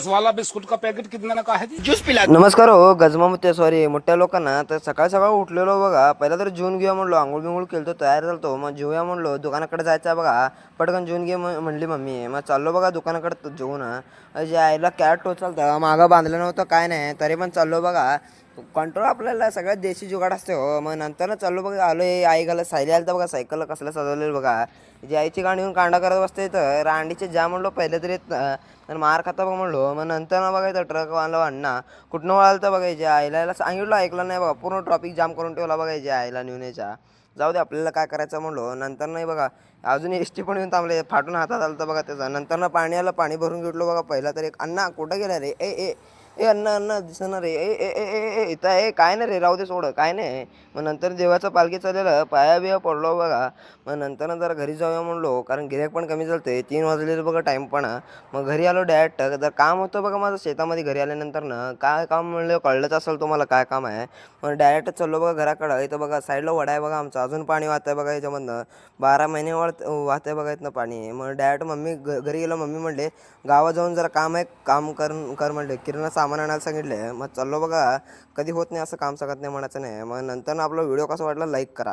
वाला बिस्कुट का पैकेट कितने का है जी? ज्यूस पिला। नमस्कार हो गजमामुत्या सॉरी मोठ्या लोकांना. तर सकाळ सकाळ उठलेलो बघा. पहिला तर जेवून घेऊया म्हणलो, आंघोळ बिंघोळ केलं, तयार झालतो. मग जेवूया म्हणलो, दुकानाकडे जायचं आहे बघा. पटकन जेवून घे म्हणली मम्मी. मग चाललो बघा दुकानाकडे जेवून. जे आईला कॅट टोचालता, मागं बांधलं नव्हतं काय नाही, तरी पण चाललो बघा. कंट्रोल आपल्याला सगळ्यात देशी जुगाड असते हो. मग नंतर चाललो बघा. आलो आई घाला सायली आलं तर बघा, सायकलला कसलं सजवलेलं बघा. जी आईची गाणी येऊन कांडा करत बसते, तर रांडीचे जा म्हणलो पहिले तरी तर मार खाता बघ म्हणलो. मग नंतर ना बघायचं ट्रकवाला अण्णा कुठनं वळालं तर बघायचे. आईला सांगितलं, ऐकलं नाही बघा. पूर्ण ट्रॉफिक जाम करून ठेवला बघायचे आईला नेऊन यायच्या. जाऊ दे आपल्याला काय करायचं म्हणलो. नंतर नाही बघा अजून एस टी पण येऊन थांबले, फाटून हातात आलं तर बघा त्याचा. नंतर ना पाणी आलं, पाणी भरून घेतलो बघा. पहिला तर एक अण्णा कुठं गेला रे, ए ए ए अण्णा अण्णा दिसणार रे, ए ए ए ए इथं ए काय नाही रे, राहू दे सोड काय नाही. मग नंतर देवाचं पालखी चाललेलं, पाया बिया पडलो बघा. मग नंतर जरा घरी जाऊया म्हणलो, कारण गिऱ्हाईक पण कमी झालते, 3 वाजलेलं बघा टाईम पण. मग घरी आलो डायरेक्ट. जर काम होतं बघा माझं शेतामध्ये घरी आल्यानंतर ना, काय काम म्हणलं कळलंच असेल तुम्हाला काय काम आहे. मग डायरेक्ट चाललो बघा घराकडं. इथं बघा साईडला वडा आहे बघा आमचा, अजून पाणी वाहत आहे बघा याच्यामधनं. 12 महिने वाहत आहे बघा इथनं पाणी. मग डायरेक्ट मम्मी घरी गेलो. मम्मी म्हणले गावात जाऊन जरा काम आहे, काम कर म्हणले, किराणा सामान आणायला सांगितलं. मग चाललो बघा. कधी होत नाही असं काम, सगळ्यात नाही म्हणायचं नाही. मग नंतर आपला व्हिडिओ कसा वाटला लाईक करा.